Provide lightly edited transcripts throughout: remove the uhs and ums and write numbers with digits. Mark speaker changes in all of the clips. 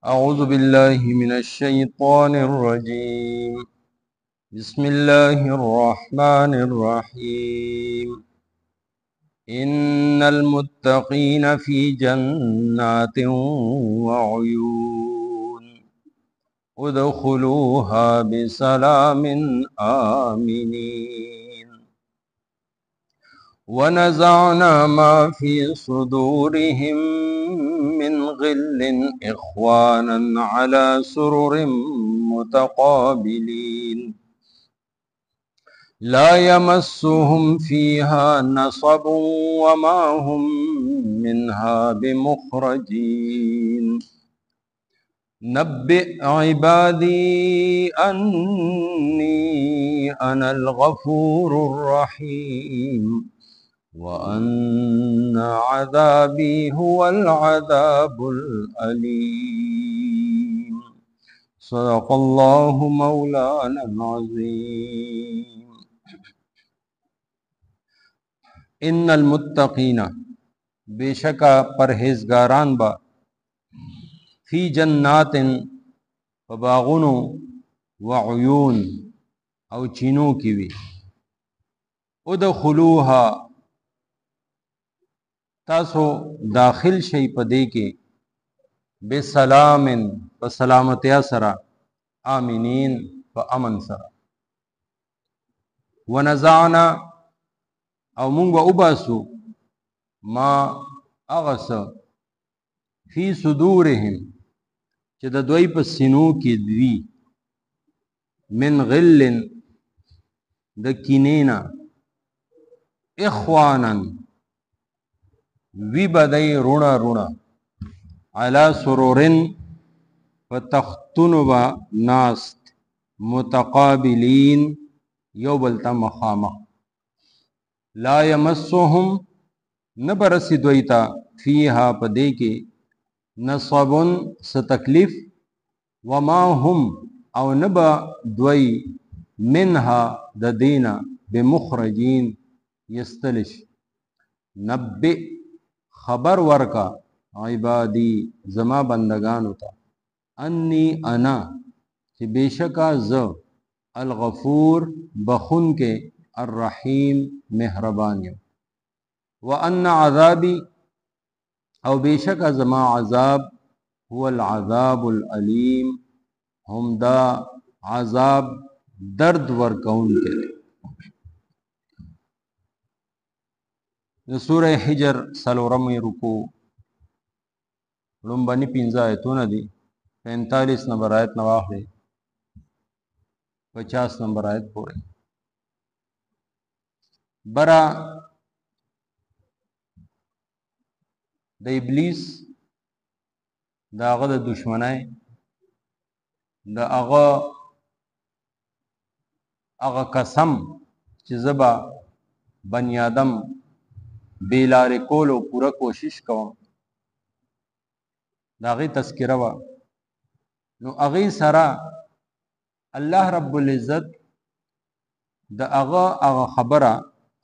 Speaker 1: أعوذ بالله من الشيطان الرجيم. بسم الله الرحمن الرحيم. إن المتقين في جنات وعيون ادخلوها بسلام آمنين. ونزعنا ما في صدورهم من غل إخوانا على سرر متقابلين لا يمسهم فيها نصب وما هم منها بمخرجين. نبئ عبادي أني أنا الغفور الرحيم وأن عذابي هو العذاب الأليم. صدق الله مولانا العظيم. ان المتقین بیشکا پرہیزگاران با فی جنات فباغنو وعیون او چینو کی وی ادخلوها تاسو داخل شی پدې کې بسلام بسلامتیا سرا آمینین فامن سرا ونزعنا او مونږ به وباسو ما اغس فی صدورهم چې د دوی په سینو کې دوی من غل د کینینا اخوانا وی بدای رونا رونا علی سرورن فتختنوا ناست متقابلین یو بلتا مخامخ لا یمسهم نبرسی دویتا فیها پدے کے نصبن ستکلیف وما هم او نبا دوی منها ددینا بمخرجین یستلش. نبئ خبر ورکا عبادی زما بندگانو تا انی انا کہ بیشکا ز الغفور بخن کے الرحیم مہربان یم وان عذابی او بیشک زما عذاب هو العذاب العلیم هم دا عذاب درد ورکون کے سورہ حجر سلورمی رکو لنبانی 15 آیتون دی 45 نمبر آیت نواخلے 50 نمبر آیت پورے برا د ابلیس دا هغه د دشمنای دا هغه قسم چې زبا بنی آدم بیلار کولو پورا کوشش کوم دا غي تذکرہ وا نو اغه سرا الله رب العزت دا هغه خبره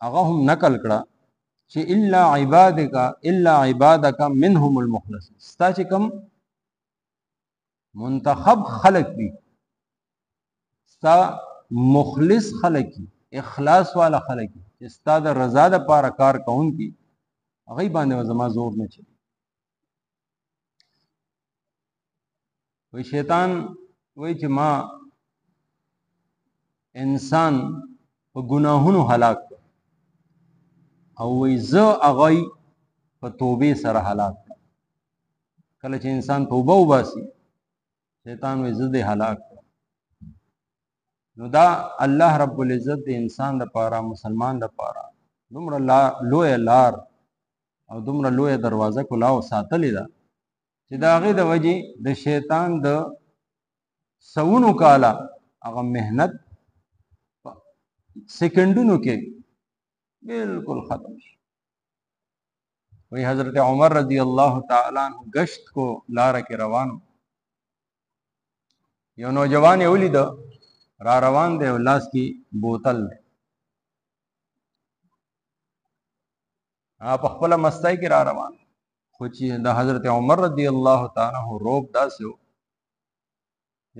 Speaker 1: هغه هم نقل کړه چې الا عبادک منهم المخلص ستا چې کوم منتخب خلق دي ستا مخلص خلق دي اخلاص والا خلق دي چې ستا د رضا د پاره کار کوونکي هغه باندې زما زور نه چي وي شیطان وای چې ما انسان په ګناهونو هلاک او وی زه اغای په توبې سره هلاک کله چې انسان توبه وباسي شیطان وی زه دې هلاک نو دا الله رب العزت د انسان د پاره مسلمان د پاره دومره لوی لار او دومره لوی دروازه کولاو ساتلې ده چې دا غي د وجه د شیطان د سونو کالا هغه مهنت سکندونو کې بالکل ختم شي. وہی حضرت عمر رضی اللہ تعالیٰ عنہ گشت کو لارہ کے روان یو نوجوان اولی دا را روان دے ولاس کی بوتل دے آپ اخفل مستائی کی را روان خوچی دا حضرت عمر رضی اللہ تعالیٰ عنہ روب دا سو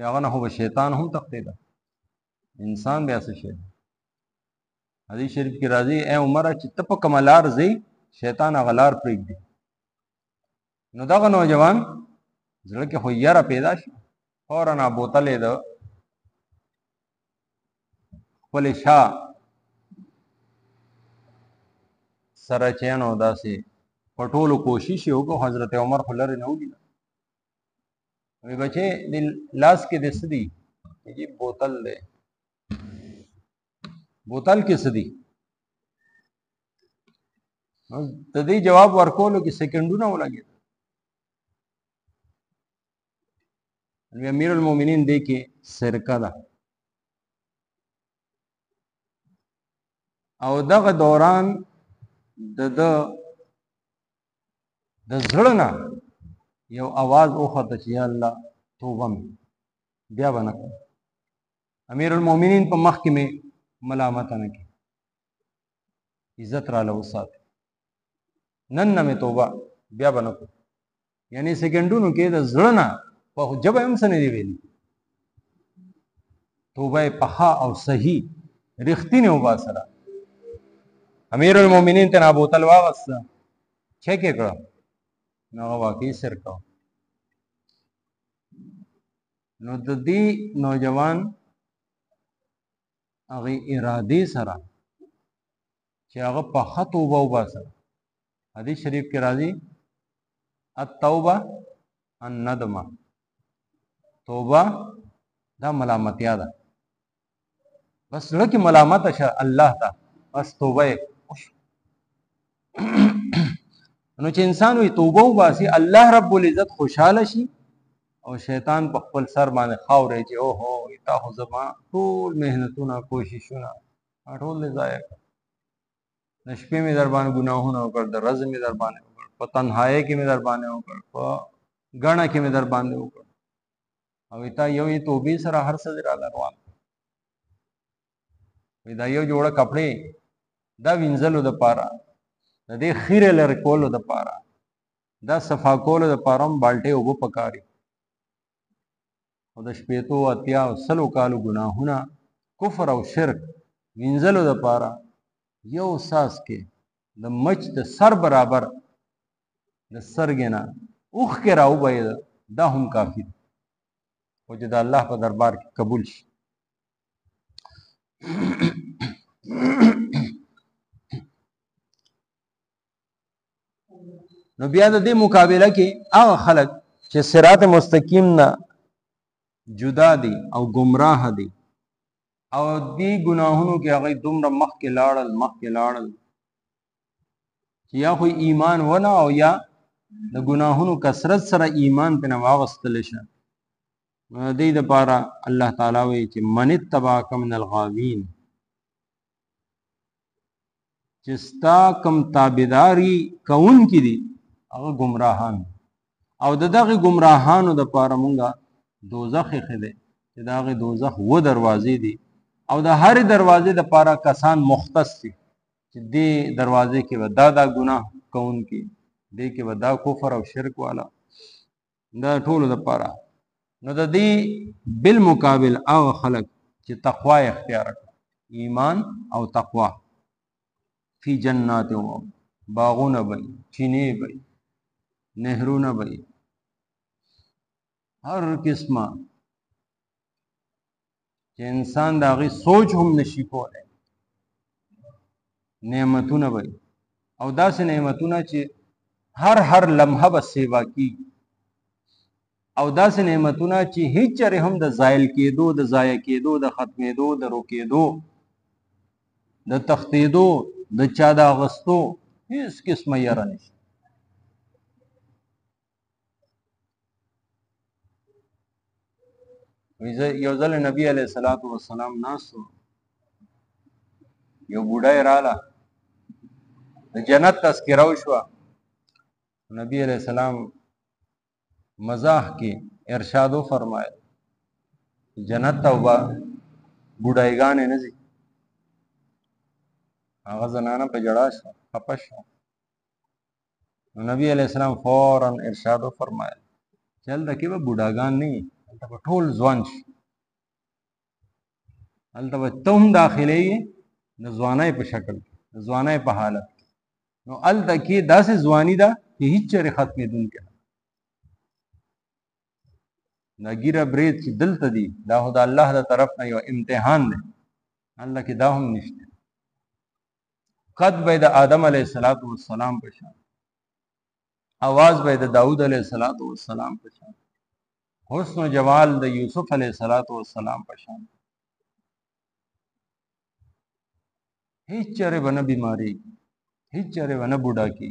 Speaker 1: هغه نه خو شیطان هم تقتیده انسان بیا څه شي حدیث شریف کې راځي اے عمره چې ته په کومه لار ځې شیطان هغه لار پرېږدي نو دغه نوجوان زړه کې خو یاره پیدا شي فورا بوتل یې د خپلې شا سره چې نو داسې پټولو کوشش یې وکړو حضرت عمر خو لرې نه ولیده وی بچې د لاس کې د څه دي جی بوتل دی بوتل کې څه دي د دې جواب ورکولو کې سکندونه ولګېدل امیر المؤمنین دی کې سرکه ده او دغه دوران د زړه نه یو आवाज اوخته چې یا الله توبه مې بیا به نه کوم امیر المؤمنین په مخ کې مې ملامت نه کی عزت را له وساتي نن نه مې توبه بیا به نه کوم یعنی سکندونو کې د زړه نه په جبه هم څه نه دی ویلي توبه پخا او صحیح رښتینې وباسره امیر المؤمنین ته بوتل واغسته چک یې کړه نو هغه واقعي سرکه نو د دې نوجوان هغه ارادې سره چې هغه پخه توبه وباسه حدیث شریف کې راځي التوبه الندمه توبه دا ملامتیا ده بس زړه کې ملامت شه الله ته بس توبه نو چې انسان وي توبه وباسي الله رب العزت خوشاله شي او شیطان په خپل سر باندې خاورې چې او هو تا خو زما ټول مهنتونه کوششونه ټول ضایع کړ د شپې مې در باندې ګناهونه وکړ د ورځې مې در باندې وکړ په تنهایۍ کې مې در باندې وکړ په ګڼه کې مې در باندې وکړ او تا یو یې توبې سره هر څه را روان دا یو جوړه کپڑے دا وینځلو د پاره د دې خیره لر کولو د پاره دا صفا کولو د پاره بالټه وبو پکاري او د شپېتو اتیا او سلو کالو ګناهونه کفر او شرک وینځلو د پاره یو ساس کې د مچ د سر برابر د سرګنا اوخ کې راو بید دا هم کافی او چې د الله په دربار کې قبول شي نو بیا د دې مقابله کې هغه خلک چې صراط مستقیم نه جدا دي او گمراه دي او دې گناهونو کې هغه دومره مخکې لاړل چې یا خو ایمان ونه او یا د گناهونو کثرت سره ایمان په نه واغستل شي دې د پاره الله تعالی وی چې من تباک من الغاوین چې ستا کم تابعداري کون کی دي هغه گمراهان او دغه گمراهانو د پاره مونږه دوزخ خله چې دغه دوزخ و دروازې دي او د هر دروازې د پاره کسان مختص دي چې دې دروازې کې ودا دا ګناه کون کی دې کې ودا کفر او شرک والا دا ټول د پاره نو د دې بالمقابل او خلق چې تقوا اختیار کړ ایمان او تقوا فی جنات و باغونه بی چینه بی نهرونه بی هر قسمه چې انسان دا غي سوچ هم نشي کولای نعمتونه بی او داسې نعمتونه چې هر لمحه به سیوا کی او داسې نعمتونه چې هیڅ چره هم د زایل کېدو د ضایع کېدو د ختمېدو د روکېدو د تختیدو د چا د اغستو هیڅ قسمه یاره نشي یو ځل نبی علیہ الصلوۃ والسلام ناسو یو بوډای رااله د جنت تذکره وشوه نبی علیہ السلام مزاح کې ارشاد فرمایل جنت توبه بوډایګان نه زی هغه زنانه په جړا شو خپش نبی علیہ السلام فوراً ارشاد فرمایل چل دکې به بوډاګان نه هلته به ټول ځوان شي، هلته به ته هم داخلېږي د ځوانۍ په شکل کې، د ځوانۍ په حالت کې. نو هلته کې داسې ځواني ده چې هېڅ چېرې ختمېدونکې ده. دا ګیره برید چې دلته دي دا خو د الله د طرف نه یو امتحان دی، هلته کې دا هم نشته. قد به د آدم علیه السلام په شان، आवाज به د داود علیه السلام په شان، حسن و جمال د یوسف علیه السلام په شان. هیڅ چره به نه بیماری، هیڅ چره به نه بوډا کی.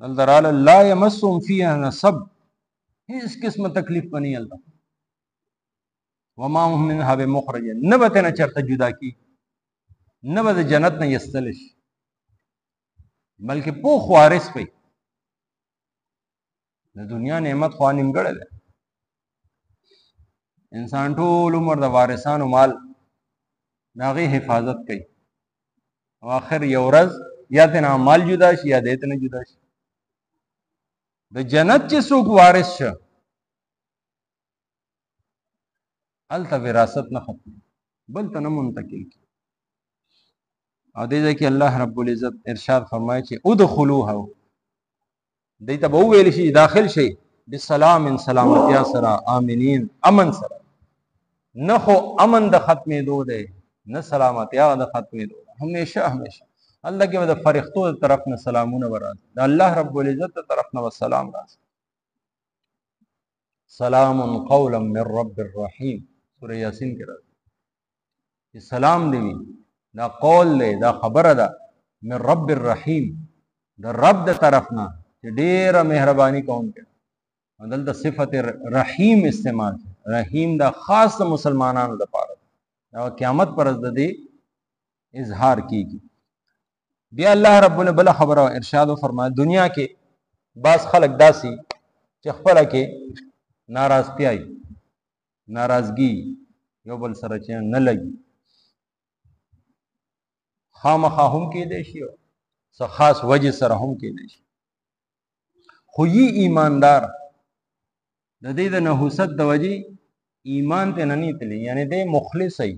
Speaker 1: دلدرال لا یمسهم فیها نصب، هیڅ قسمه تکلیف بنی الله. وما هم منها بمخرجین، نه به تنه چرته جدا کی، نه به د جنت نه یستلش، بلکې پوخ وارث پي. د دنیا نعمت خو نیمګړی دی. انسان ټول عمر د وارثانو مال د هغې حفاظت کوي، او آخر یو ورځ یا تینا مال جدا شي یا دی تنه جدا شي. د جنت چې څوک وارث شه هلته وراثت نه ختمي، بل ته نه منتقل کی. او دې ځای کې الله رب العزت ارشاد فرمایي چې ادخلوها، دې ته به وویل شي داخل شي بسلام، سلامتیا سره، آمنین، امن سره. نه خو امن د ختمېدو دی، نه سلامتیا د ختمېدو دی، همیشه همیشه الله کې به د فرښتو د طرف نه سلامونه به راځي، د الله رب العزت د طرف نه به سلام راځي. سلام قولا من رب الرحیم، سوره یاسین کې راځي چې سلام دی وي، دا قول دی، دا خبره ده من رب الرحیم، د رب د طرف نه چې ډېره مهرباني کوونکی. دلته صفت رحیم استعمال، رحیم دا خاص مسلمانانو لپاره، دا قیامت پر ورځ د دې اظهار کیږي. بیا الله رب ال بل خبره ارشاد فرمایي دنیا کې بعض خلک داسي چې خپل کې ناراضتیا، ناراضګي یو بل سره چې نه لګي، خامخا هم کېدی شي او څه خاص وجه سره هم کېدی شي. خو یې ایماندار د دې د نحوست د وجې ایمان ته نه نیتلی، یعنی دی مخلص ای،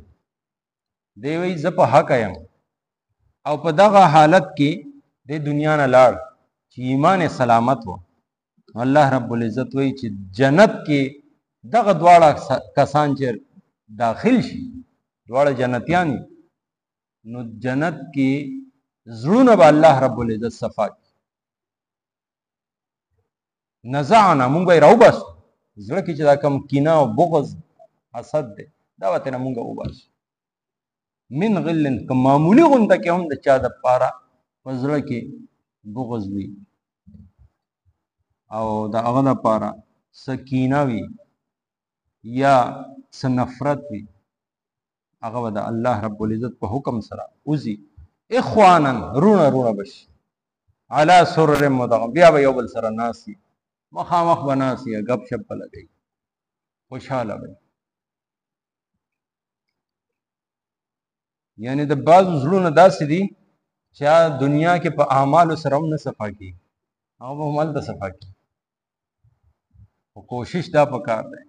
Speaker 1: دی وی زه په حق یم، او په دغه حالت کې د دنیا نه لاړ چې ایمان سلامت و. الله رب العزت وی چې جنت کې دغه دواړه کسان چې داخل شي، دواړه جنتیان، نو جنت کې زړونه به الله رب العزت صفا کړي. نزعنا، مونږ به یې راوباسو زړه کې چې دا کم کینه او بغض حسد دی دا به ترې مونږ وباسو. من غلن، که معمولي غونډه کې هم د چا دپاره په زړه کې بغض وي او د هغه دپاره څه کینه وي یا څه نفرت وي، هغه به د الله رب العزت په حکم سره وځي. اخوانن، رونه رونه بشي، علی سرر متقابلین، بیا به یو بل سره ناستي، مخامخ به ناستي، ګپ شپ به لګوي، خوشحاله به. یعنی د بعضو زړونه داسې دي چې دنیا کې په اعمالو سره هم نه صفا کېږي، هغه به هم هلته صفا کېږي. خو کوشش دا پکار دی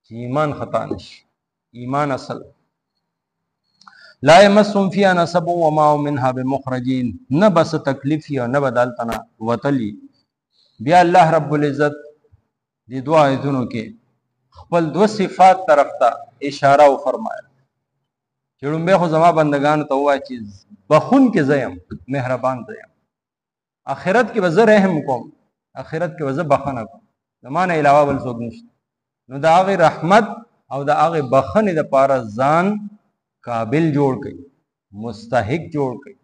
Speaker 1: چې ایمان خطا نشي، ایمان اصل. لا یمسهم فیها نصب وما هم منها بمخرجین، نه بس تکلیف یا نه به دلته نه وتلي. بیا الله رب العزت دې دوه آیتونو کې خپل دو صفات طرف ته اشاره وفرمایله چې لومبی خو زما بندگانو ته ووایه چې بخون کې زه یم، مهربان زه یم، آخرت کې به زه رحم کوم، آخرت کې به زه بخښنه کوم، زما نه علاوه بل څوک نشته. نو د هغې رحمت او د هغې بخښنې دپاره ځان قابل جوړ کړئ، مستحق جوړ کړئ،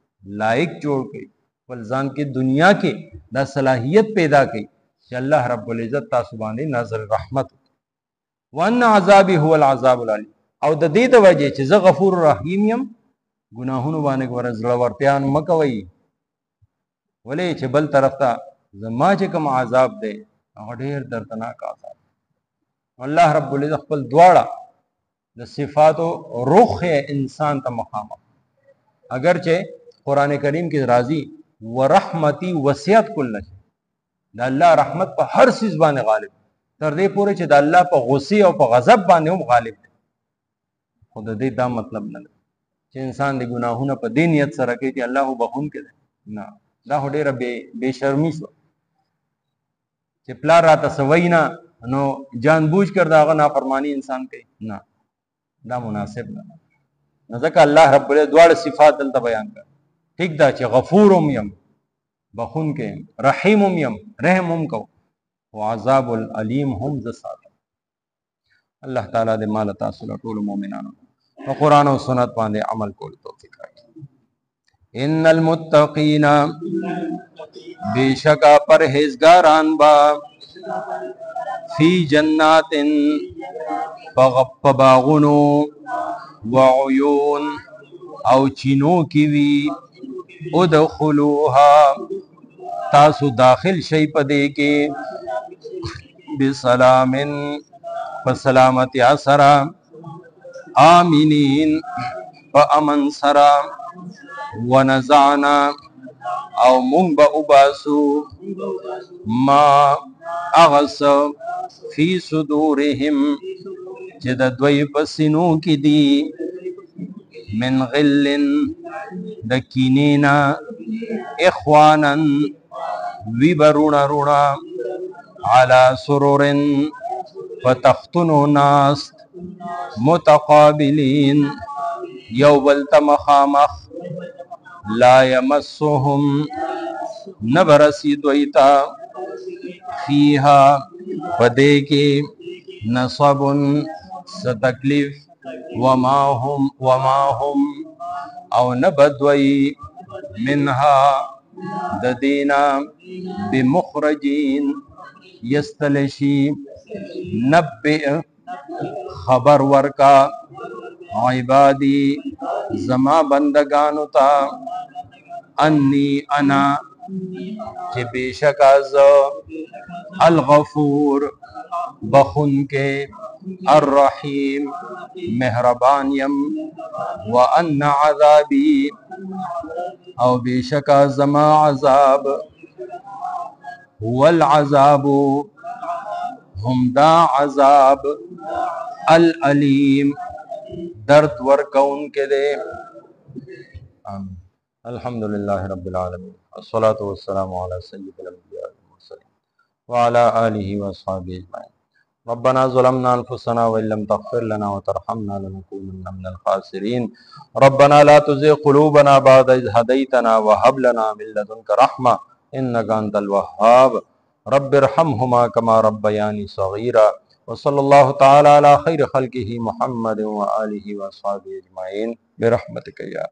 Speaker 1: لایق جوړ کړئ، خپل ځان کې دنیا کې دا صلاحیت پیدا کړئ چې الله رب العزت تاسو باندې نازل رحمت وکړي. وان عذابي هو العذاب العلیم، او د دې د وجې چې زه غفور رحیم یم، ګناهونو باندې ګوره زړورتیا مه کوئ، ولې چې بل طرف ته زما چې کوم عذاب دی هغه ډېر دردناک عذاب. الله رب العزت خپل دواړه د صفاتو رخ انسان ته مخامخ، اگر چې قرآن کریم کې راځي ورحمتی وسعت کل شی، د الله رحمت په هر څیز باندې غالب تر دې پورې چې د الله په غصه او په غضب باندې هم غالب دی. خو د دې دا مطلب نه دی چې انسان د ګناهونو په دې نیت سره کوي چې الله بخښونکی دی. نه، دا خو ډېره بې شرمي شوه چې پلار راته څه وایي نه نو جان بوجھ کر د هغه نافرماني انسان کوي. نه، دا مناسب نه. نو ځکه الله رب العزت دواړه صفات دلته بیان کړ. ټیک ده چې غفور هم یم، بخښونکی یم، رحیم هم یم، رحم هم کوم، او عذاب العلیم هم زه ساتم. الله تعالی دې مال تاسو له ټولو مؤمنانو په قرآن او سنت باندې عمل کول توفیق راکړي. ان المتقین بیشکا پرهیزګاران با فی جنات باغونو وعیون او چینو کی وی ادخلوها تاسو داخل شي پدې کې بسلام فسلامتی اسرا آمینین فامن سرا ونزعنا او مونږ به وباسو ما اغس فی صدورهم چې د دوی په سینو کې دي من غلن د کینینا اخوانن وی برونا رونا علی سرورن فتختنو ناست متقابلین یو بلتا مخامخ لا یمسهم نبرسی دویتا فیها پدیکی نصب ستکلیف وما هم او نبدوی منها ددینا بمخرجین یستلشی نبئ خبر ورکا عبادی زما بندگانو تا انی انا چې بیشک از الغفور بخون کے الرحیم مہربان یم وان عذابی او بیشک زما عذاب هو العذاب هم دا عذاب العلیم درد ورکون کے دے. آمین. الحمدللہ رب العالمین والصلاة والسلام علی سید الانبیاء والمرسلین وعلى آلہ واصحابہ اجمعین. ربنا ظلمنا انفسنا وان لم تغفر لنا وترحمنا لنكونن من الخاسرین. ربنا لا تزغ قلوبنا بعد إذ هديتنا وهب لنا من لدنك رحمة إنك أنت الوهاب. رب ارحمهما كما ربياني صغيرا. وصلى الله تعالى على خير خلقه محمد وآله وصحبه أجمعين برحمتك يا